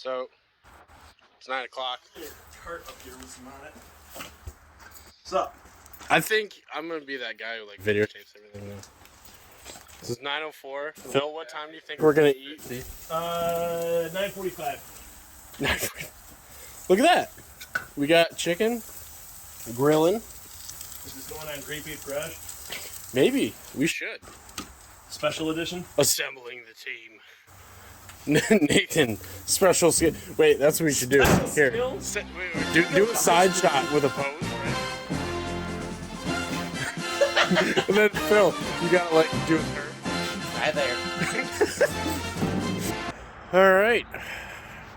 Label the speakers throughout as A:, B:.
A: So it's 9 o'clock.
B: Tart up here with some on it. What's up?
A: I think I'm gonna be that guy who like videotapes everything now. This is 9:04. Phil, what time do you think we're gonna eat?
B: 9:45.
A: Look at that. We got chicken, grilling.
B: Is this going on Great Beef Garage?
A: Maybe we should.
B: Special edition?
A: Assembling the team. Nathan, special skill. Wait, that's what we should do. Here, do a side shot with a pose. Right? And then Phil, you gotta like do a turn.
C: Right there.
A: All right,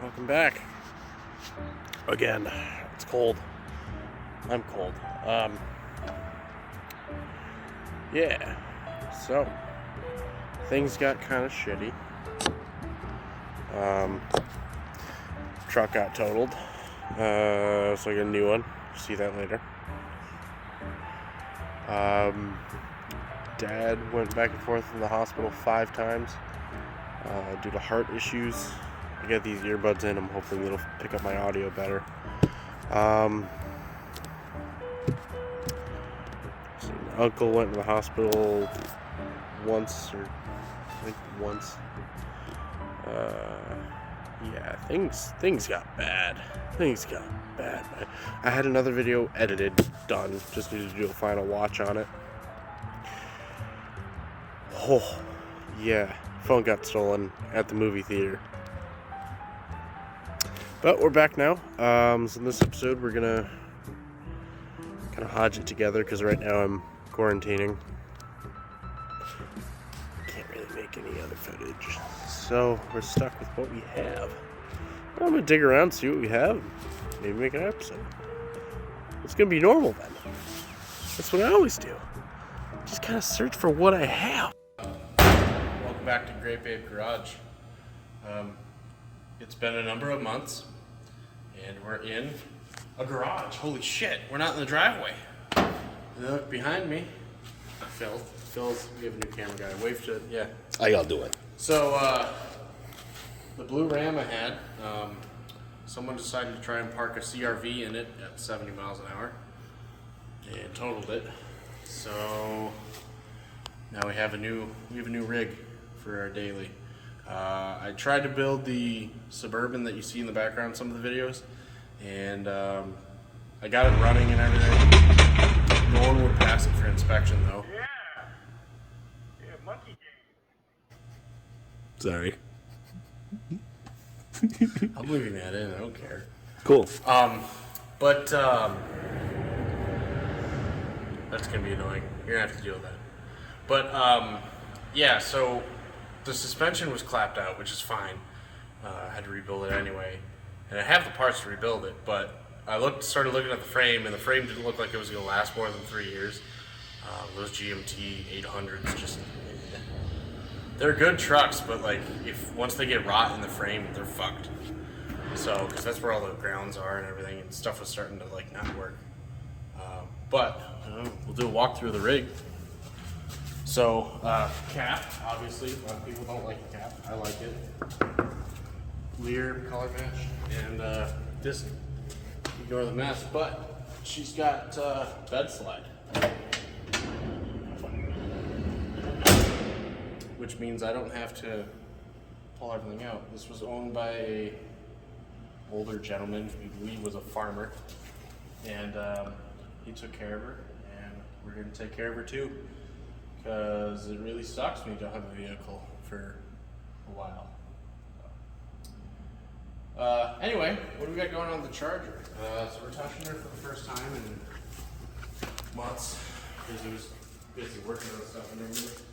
A: welcome back. Again, it's cold. I'm cold. Yeah. So things got kind of shitty. Truck got totaled. So I got a new one. See that later. Dad went back and forth in the hospital 5 times due to heart issues. I got these earbuds in. I'm hoping it'll pick up my audio better. So my uncle went to the hospital once. Yeah, things got bad. I had another video edited, done. Just needed to do a final watch on it. Oh, yeah. Phone got stolen at the movie theater. But we're back now. So in this episode, we're gonna kind of hodge it together because right now I'm quarantining. Can't really make any other footage. So we're stuck with what we have. I'm gonna dig around, see what we have, maybe make an episode. It's gonna be normal then. That's what I always do. Just kind of search for what I have. Welcome back to Great Babe Garage. It's been a number of months, and we're in a garage. Holy shit, we're not in the driveway. And look behind me. Phil's, we have a new camera guy. Wave to, yeah.
C: How y'all doing?
A: So, the blue Ram I had, someone decided to try and park a CRV in it at 70 miles an hour and totaled it. So now we have a new rig for our daily. I tried to build the Suburban that you see in the background in some of the videos, and I got it running and everything. No one would pass it for inspection though.
B: Yeah, monkey game.
A: Sorry. I'm leaving that in, I don't care.
C: Cool.
A: That's gonna be annoying. You're gonna have to deal with that. But yeah, so the suspension was clapped out, which is fine. I had to rebuild it anyway. And I have the parts to rebuild it, but I started looking at the frame, and the frame didn't look like it was gonna last more than 3 years. Those GMT 800s just, they're good trucks, but like once they get rot in the frame, they're fucked. So, because that's where all the grounds are and everything, and stuff was starting to like not work. But we'll do a walkthrough of the rig. So, cap, obviously, a lot of people don't like a cap. I like it. Lear color match, and this, ignore the mess, but she's got bed slide. Which means I don't have to pull everything out. This was owned by a older gentleman who we believe was a farmer, and he took care of her, and we're going to take care of her too, because it really sucks when you don't have a vehicle for a while. Anyway, what do we got going on with the Charger? So we're touching her for the first time in months, because he was busy working on stuff and everything.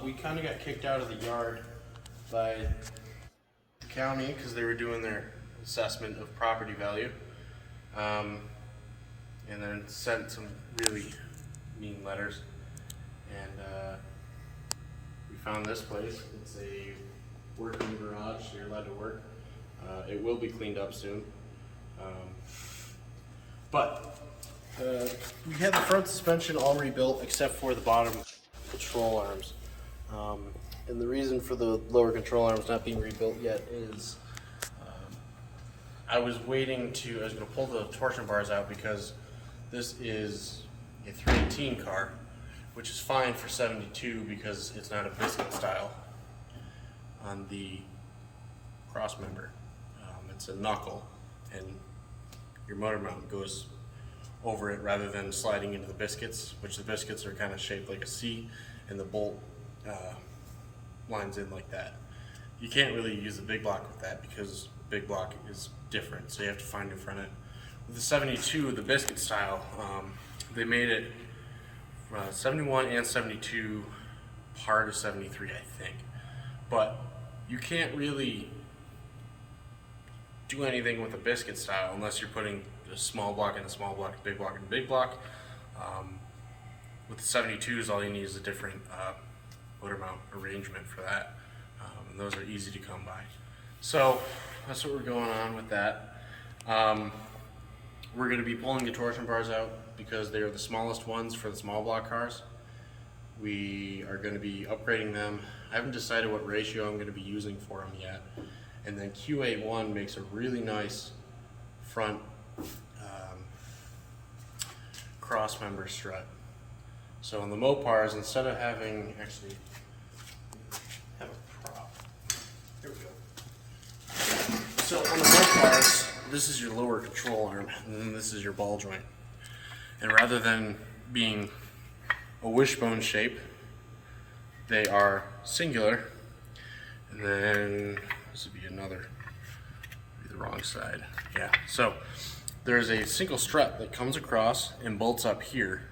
A: We kind of got kicked out of the yard by the county because they were doing their assessment of property value, and then sent some really mean letters, and we found this place. It's a working garage, so you're allowed to work. It will be cleaned up soon, but we had the front suspension all rebuilt except for the bottom control arms, and the reason for the lower control arms not being rebuilt yet is I was waiting to, I was going to pull the torsion bars out because this is a 318 car, which is fine for 72 because it's not a biscuit style on the cross member. It's a knuckle, and your motor mount goes over it rather than sliding into the biscuits, which the biscuits are kind of shaped like a C, and the bolt lines in like that. You can't really use the big block with that because big block is different, so you have to find it front end. With the 72, the biscuit style, they made it 71 and 72 part of 73, I think. But you can't really do anything with a biscuit style unless you're putting a small block in a small block, a big block in a big block. With the 72s, all you need is a different motor mount arrangement for that, and those are easy to come by. So that's what we're going on with that. We're going to be pulling the torsion bars out because they are the smallest ones for the small block cars. We are going to be upgrading them. I haven't decided what ratio I'm going to be using for them yet. And then QA1 makes a really nice front cross member strut. So on the Mopars, instead of having, actually, have a prop. Here we go. So on the Mopars, this is your lower control arm, and then this is your ball joint. And rather than being a wishbone shape, they are singular. And then this would be another, be the wrong side. Yeah, so there's a single strut that comes across and bolts up here,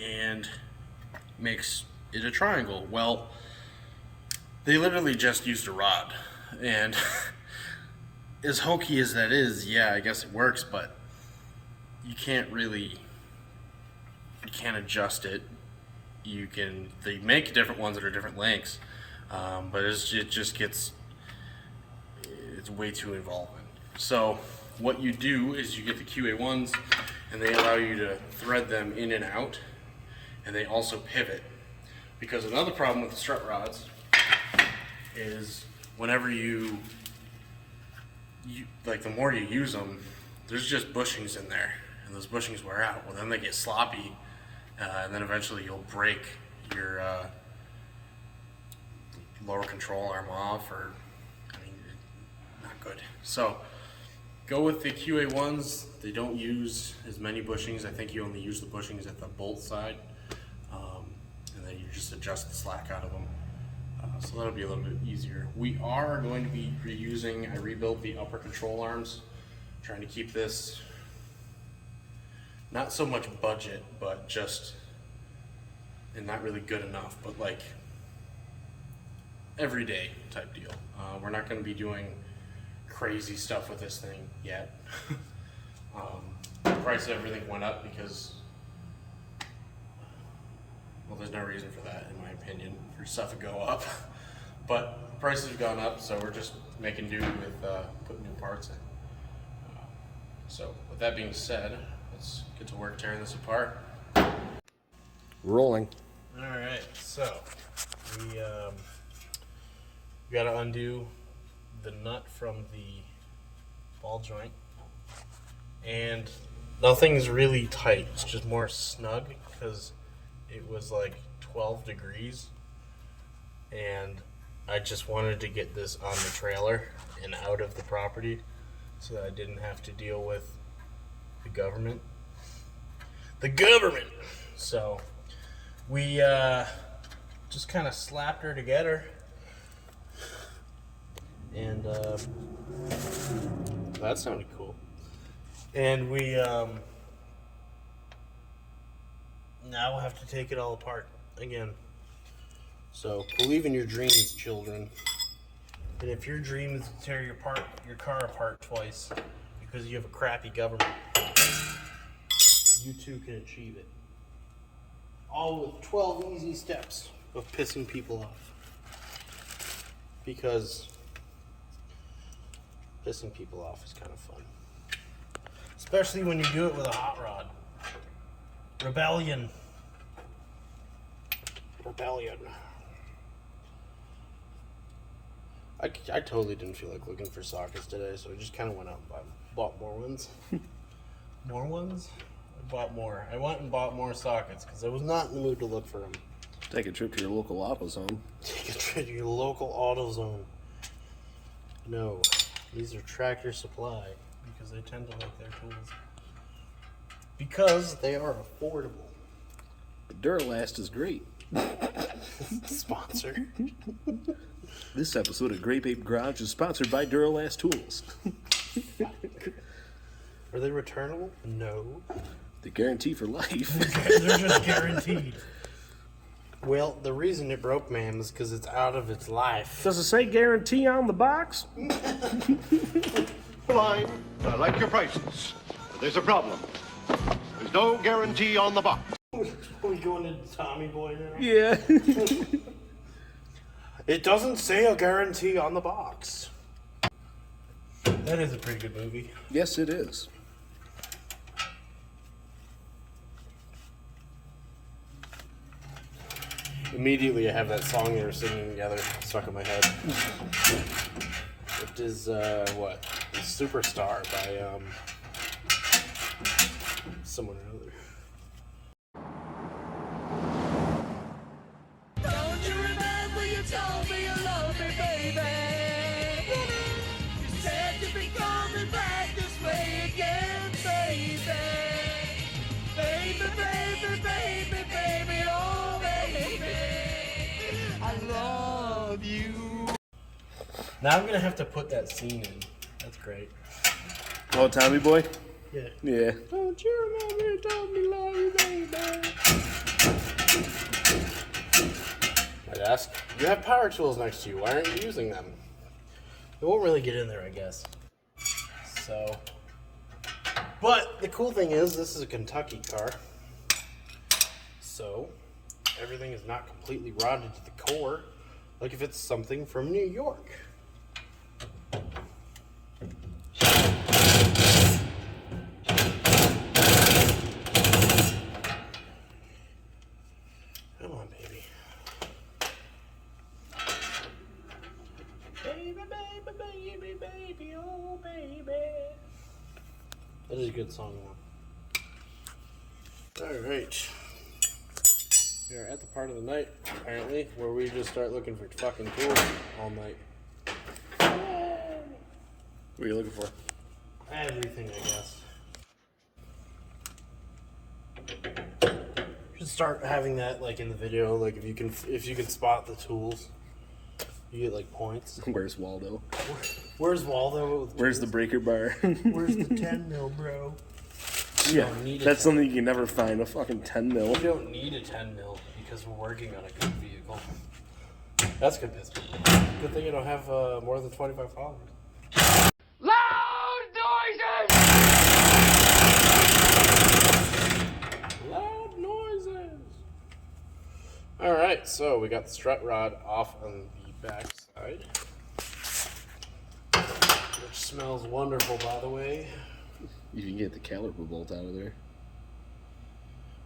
A: and makes it a triangle. Well, they literally just used a rod, and as hokey as that is, yeah, I guess it works, but you can't adjust it. They make different ones that are different lengths, but it just gets, it's way too involved. So what you do is you get the QA1s, and they allow you to thread them in and out, and they also pivot. Because another problem with the strut rods is whenever you like, the more you use them, there's just bushings in there, and those bushings wear out. Well, then they get sloppy, and then eventually you'll break your lower control arm off, or, I mean, not good. So go with the QA1s. They don't use as many bushings. I think you only use the bushings at the bolt side, and then you just adjust the slack out of them. So that'll be a little bit easier. We are going to be reusing, I rebuilt the upper control arms, trying to keep this not so much budget, but just, and not really good enough, but like everyday type deal. We're not going to be doing crazy stuff with this thing yet. The price of everything went up because, well, there's no reason for that, in my opinion, for stuff to go up. But prices have gone up, so we're just making do with putting new parts in. So with that being said, let's get to work tearing this apart.
C: Rolling.
A: All right, so we got to undo the nut from the ball joint, and nothing's really tight. It's just more snug because it was like 12 degrees, and I just wanted to get this on the trailer and out of the property so that I didn't have to deal with the government. So we just kind of slapped her together, and that sounded cool. And we now we'll have to take it all apart again. So believe in your dreams, children. And if your dream is to tear your car apart twice because you have a crappy government, you too can achieve it. All with 12 easy steps of pissing people off. Because pissing people off is kind of fun. Especially when you do it with a hot rod. Rebellion.
C: I totally didn't feel like looking for sockets today, so I just kind of went out and bought more ones. More ones? I bought more. I went and bought more sockets because I was not in the mood to look for them.
D: Take a trip to your local AutoZone.
C: Take a trip to your local AutoZone. No, these are Tractor Supply because they tend to like their tools. Because they are affordable.
D: But Duralast is great.
C: Sponsor.
D: This episode of Grape Ape Garage is sponsored by Duralast Tools.
C: Are they returnable? No.
D: The guarantee for life.
C: They're just guaranteed. Well, the reason it broke, ma'am, is because it's out of its life.
D: Does it say guarantee on the box?
E: Line. I like your prices. But there's a problem. There's no guarantee on the box.
C: Are we going into Tommy Boy now?
D: Yeah.
C: It doesn't say a guarantee on the box. That is a pretty good movie.
D: Yes, it is.
C: Immediately I have that song they were singing together stuck in my head. It is, what? It's Superstar by, someone or other.
F: Don't you remember you told me you love me, baby? You said you'd be coming back this way again, baby. Baby, baby, baby, baby, oh baby, I love you.
C: Now I'm gonna have to put that scene in. That's great.
D: Oh, Tommy Boy?
C: Yeah.
D: Yeah.
C: Don't you remember you told me love you, baby? I'd ask, you have power tools next to you. Why aren't you using them? It won't really get in there, I guess. So, but the cool thing is, this is a Kentucky car. So, everything is not completely rotted to the core, like if it's something from New York. Come on, baby. Baby, baby, baby, baby, oh, baby. That is a good song, though. Alright. We are at the part of the night, apparently, where we just start looking for fucking tools all night.
D: What are you looking for?
C: Everything, I guess. Should start having that like in the video. Like if you can spot the tools, you get like points.
D: Where's Waldo?
C: Where's Waldo? With
D: Where's the breaker bar?
C: Where's the 10 mil, bro?
D: Yeah,
C: don't need a
D: that's something you can never find, a fucking 10 mil.
C: We don't need a 10 mil because we're working on a good vehicle. That's good business. Good thing you don't have more than 25 followers.
F: Loud noises!
C: Loud noises. All right, so we got the strut rod off on the back side, which smells wonderful, by the way.
D: You can get the caliper bolt out of there.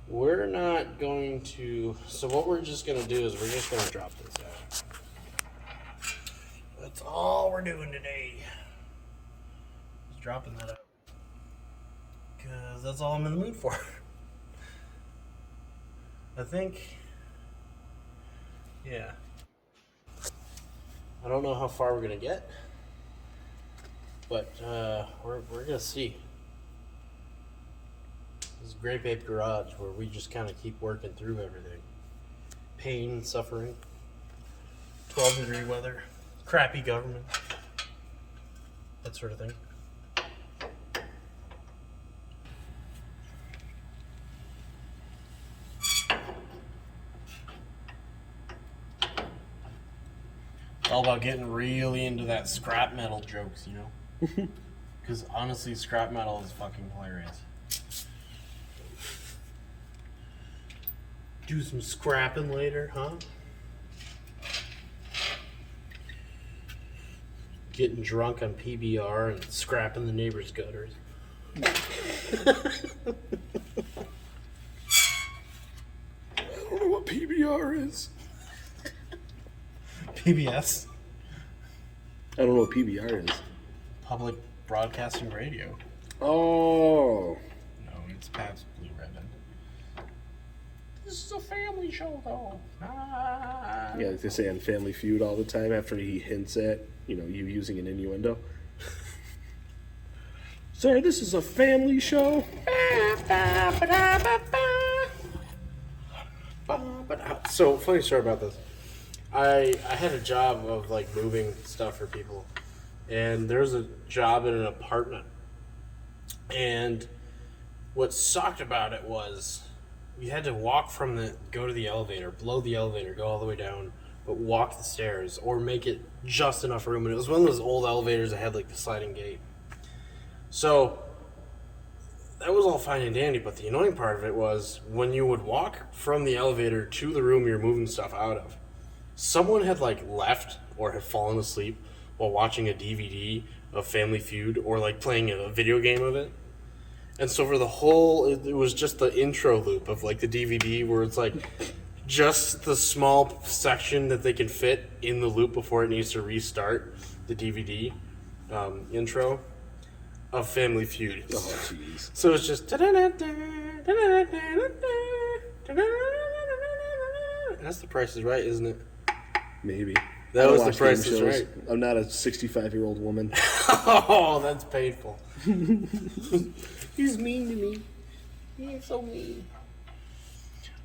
C: We're not going to. So what we're just gonna do is we're just gonna drop this out. That's all we're doing today. Just dropping that out. Because that's all I'm in the mood for. I think. Yeah. I don't know how far we're gonna get. But we're gonna see. This is Grape Ape Garage, where we just kind of keep working through everything. Pain, suffering, 12-degree weather, crappy government, that sort of thing. It's all about getting really into that scrap metal jokes, you know? Because honestly, scrap metal is fucking hilarious. Do some scrapping later, huh? Getting drunk on PBR and scrapping the neighbor's gutters.
D: I don't know what PBR is.
C: PBS.
D: I don't know what PBR is.
C: Public Broadcasting Radio.
D: Oh.
C: No, it's Pabst Blue Ribbon. This is a family show, though. Ah.
D: Yeah, they say on Family Feud all the time after he hints at, you using an innuendo. Sorry, this is a family show.
C: So, funny story about this. I had a job of, moving stuff for people. And there's a job in an apartment. And what sucked about it was we had to go to the elevator, blow the elevator, go all the way down, but walk the stairs or make it just enough room. And it was one of those old elevators that had the sliding gate. So that was all fine and dandy, but the annoying part of it was when you would walk from the elevator to the room you're moving stuff out of, someone had left or had fallen asleep while watching a DVD of Family Feud or playing a video game of it. And so for the whole, it was just the intro loop of the DVD where it's just the small section that they can fit in the loop before it needs to restart the DVD intro of Family Feud.
D: Oh, jeez.
C: So it's just that's The Price is Right, isn't it?
D: Maybe.
C: That
D: I don't
C: was The
D: watch
C: Price
D: game
C: is
D: shows.
C: Right.
D: I'm not a 65-year-old woman.
C: Oh, that's painful. He's mean to me. He's so mean.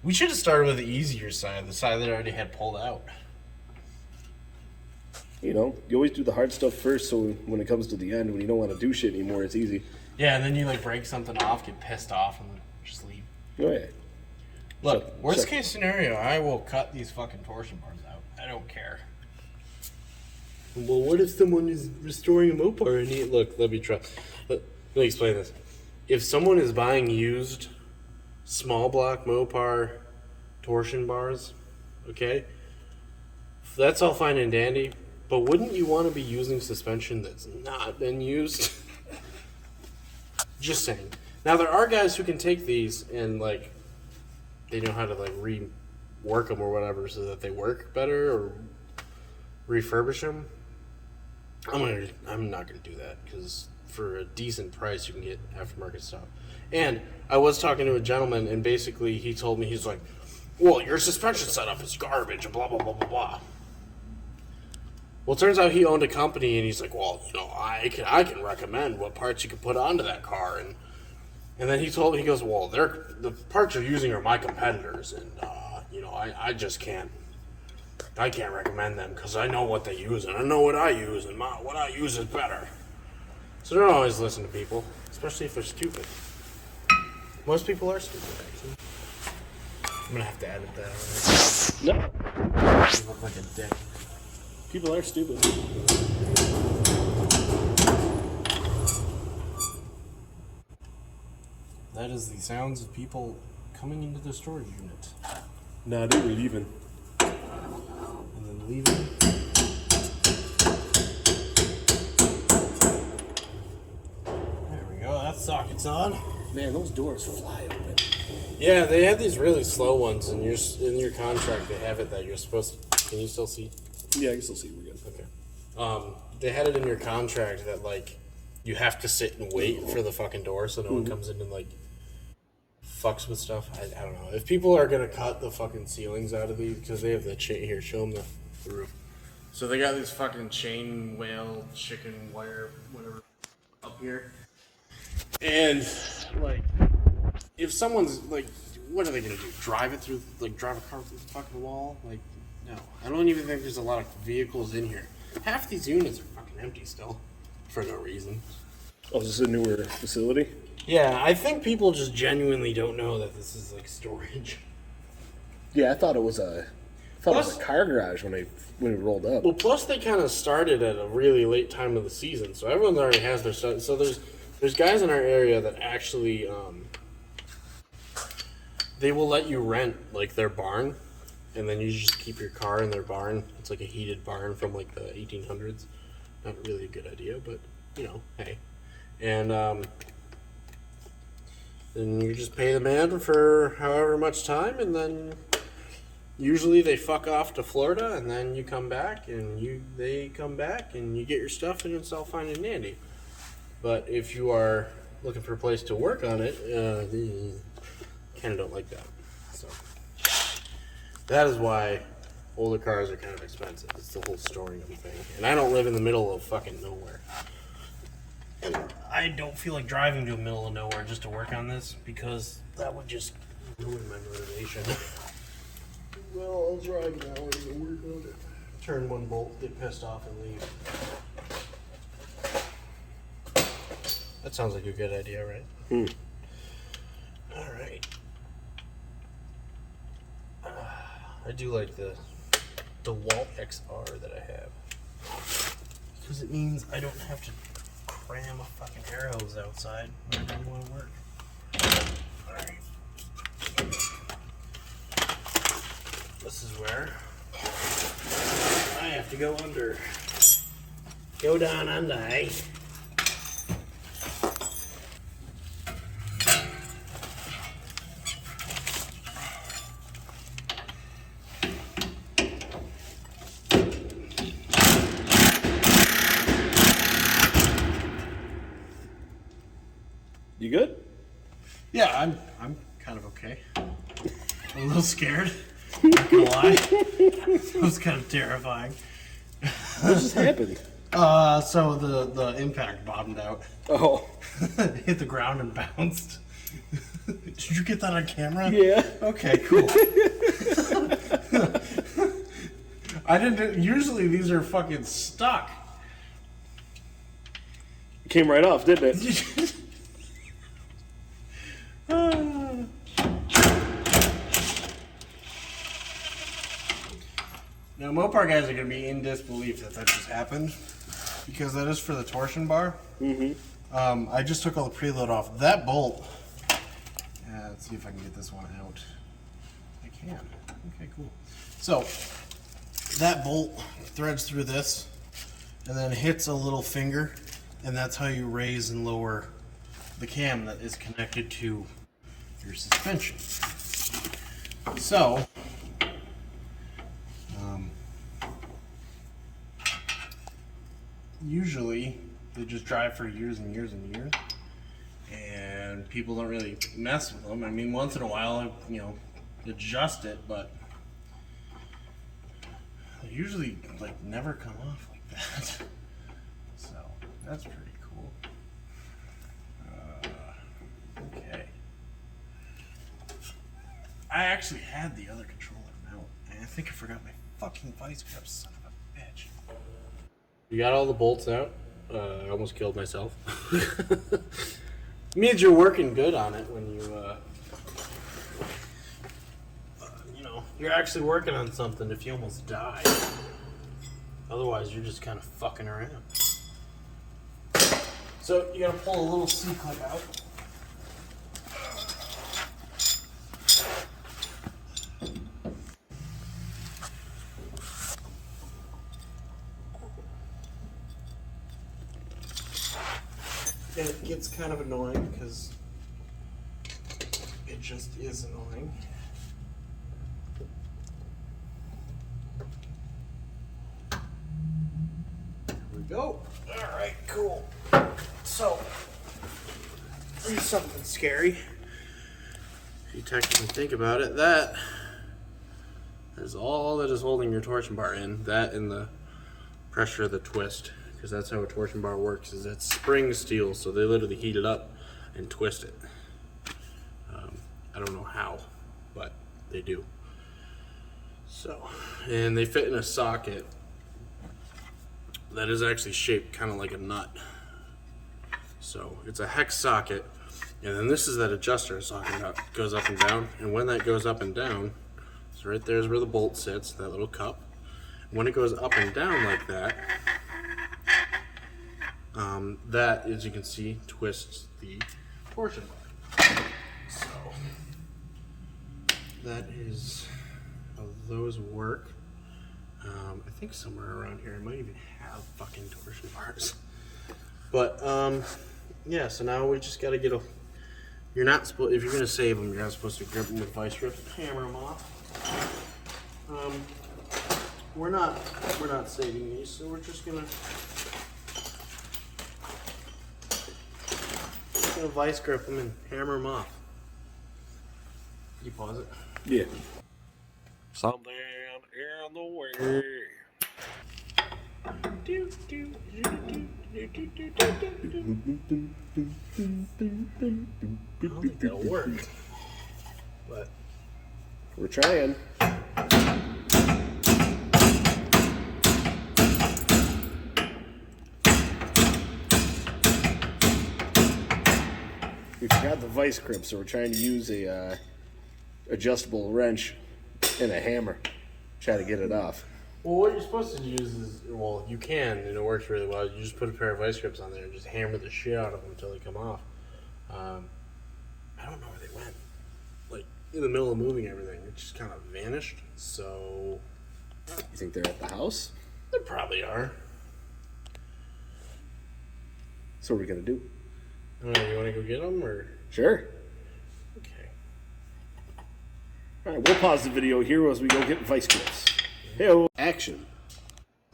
C: We should have started with the easier side, the side that already had pulled out.
D: You always do the hard stuff first, so when it comes to the end, when you don't want to do shit anymore, it's easy.
C: Yeah, and then you break something off, get pissed off, and then just leave.
D: Oh, yeah.
C: Look, worst case scenario, I will cut these fucking torsion bars out. I don't care. Well, what if someone is restoring a Mopar and look, let me try. Let me explain this. If someone is buying used small block Mopar torsion bars, okay, that's all fine and dandy, but wouldn't you want to be using suspension that's not been used? Just saying. Now, there are guys who can take these and, they know how to, rework them or whatever so that they work better or refurbish them. I'm not gonna do that because for a decent price you can get aftermarket stuff. And I was talking to a gentleman and basically he told me, he's like, well, your suspension setup is garbage and blah blah blah blah blah. Well, it turns out he owned a company and he's like, well, I can recommend what parts you can put onto that car, and then he goes, well, the parts you're using are my competitors, and I just can't. I can't recommend them because I know what they use and I know what I use, and what I use is better. So don't always listen to people, especially if they're stupid. Most people are stupid, actually. I'm gonna have to edit that.
D: No.
C: You look like a dick.
D: People are stupid.
C: That is the sounds of people coming into the storage unit
D: Nah, they were leaving.
C: and then leaving. There we go. That socket's on.
D: Man, those doors fly open.
C: Yeah, they have these really slow ones, and in your contract they have it that you're supposed to. Can you still see?
D: Yeah, I can still see we're good.
C: Okay. They had it in your contract that you have to sit and wait for the fucking door so no one comes in and fucks with stuff. I don't know. If people are gonna cut the fucking ceilings out of these because they have the chain here, show them the roof.
A: So they got these fucking chain whale chicken wire whatever up here.
C: And if someone's what are they gonna do? Drive it through drive a car through the fucking wall? No. I don't even think there's a lot of vehicles in here. Half these units are fucking empty still, for no reason.
D: Oh, is this a newer facility?
C: Yeah, I think people just genuinely don't know that this is storage.
D: Yeah, I thought it was a car garage when it rolled up.
C: Well, plus they kind of started at a really late time of the season, so everyone already has their stuff. So there's guys in our area that actually they will let you rent their barn, and then you just keep your car in their barn. It's like a heated barn from the 1800s. Not really a good idea, but hey. And then you just pay the man for however much time, and then Usually they fuck off to Florida, and then you come back, and they come back, and you get your stuff, and it's all fine and dandy. But if you are looking for a place to work on it, kind of don't like that. So that is why older cars are kind of expensive. It's the whole storing them thing. And I don't live in the middle of fucking nowhere. And I don't feel like driving to the middle of nowhere just to work on this, because that would just ruin my motivation. Well, I'll drive an hour to work on it. Turn one bolt, get pissed off, and leave. That sounds like a good idea, right? Alright. I do like the DeWalt XR that I have. Because it means I don't have to cram a fucking air hose outside when I don't want to work. Alright. This is where I have to go under. Go down under, eh?
D: You good?
C: Yeah, I'm kind of okay. I'm a little scared. Not gonna lie. It was kind of terrifying.
D: What just happened?
C: So the impact bottomed out.
D: Oh.
C: Hit the ground and bounced. Did you get that on camera?
D: Yeah.
C: Okay, cool. I didn't. Usually these are fucking stuck.
D: It came right off, didn't it?
C: Now, Mopar guys are going to be in disbelief that just happened, because that is for the torsion bar. I just took all the preload off. That bolt, let's see if I can get this one out. I can. Okay, cool. So, that bolt threads through this, and then hits a little finger, and that's how you raise and lower the cam that is connected to your suspension. So, usually they just drive for years and years and years, and people don't really mess with them. I mean, once in a while, you know, adjust it, but they usually like never come off like that. So that's pretty cool. Okay. I actually had the other controller mount, and I think I forgot my fucking vice grip, son of a bitch. You got all the bolts out? I almost killed myself. Means you're working good on it when you, you know, you're actually working on something if you almost die. Otherwise, you're just kind of fucking around. So, you gotta pull a little C-clip out. And it gets kind of annoying because it just is annoying. There we go. Alright, cool. So, here's something scary. If you technically think about it, that is all that is holding your torsion bar in. That and the pressure of the twist. Because that's how a torsion bar works, is it's spring steel, so they literally heat it up and twist it. I don't know how, but they do. So, and they fit in a socket that is actually shaped kind of like a nut. So it's a hex socket, and then this is that adjuster I was talking about. It goes up and down, and when that goes up and down, so right there is where the bolt sits, that little cup. When it goes up and down like that, that, as you can see, twists the torsion bar. So, that is how those work. I think somewhere around here I might even have fucking torsion bars. But, yeah, so now we just gotta get a... You're not supposed... If you're gonna save them, you're not supposed to grip them with vice grips and hammer them off. We're not saving these, so we're just gonna vice grip them and hammer them off. You pause it.
D: Yeah.
B: Something in the way.
C: I don't think that'll work. But
D: We're trying. We forgot the vice grip, so we're trying to use a adjustable wrench and a hammer. Try to get it off.
C: well, what you're supposed to use is, well, you can, and it works really well. You just put a pair of vice grips on there and just hammer the shit out of them until they come off. I don't know where they went. Like in the middle of moving everything, it just kind of vanished. So
D: You think they're at the house?
C: they probably are.
D: So what are we gonna do?
C: I don't know, you want to go get them or?
D: Sure.
C: Okay.
D: All right, we'll pause the video here as we go get vice grips. Hey, action.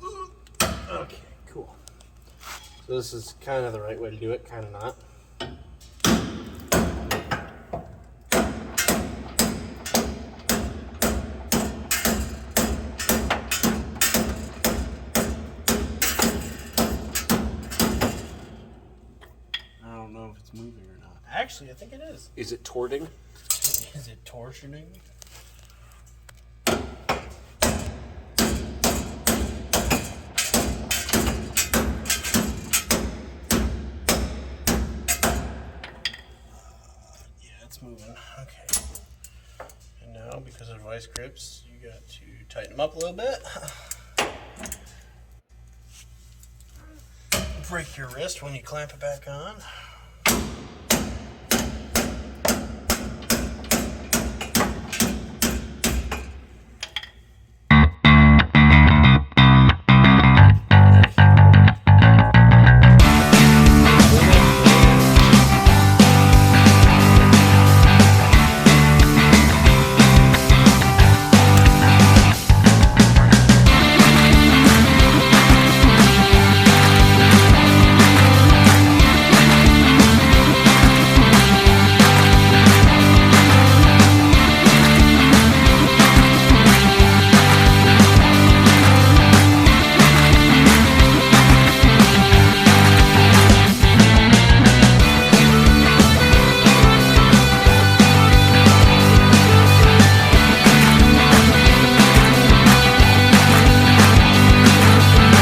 C: Okay, cool. So this is kind of the right way to do it, kind of not. I don't know if it's moving or not. Actually, I think it is.
D: Is it torting?
C: Is it torsioning? Yeah, it's moving. Okay. And now, because of vice grips, you got to tighten them up a little bit. Break your wrist when you clamp it back on.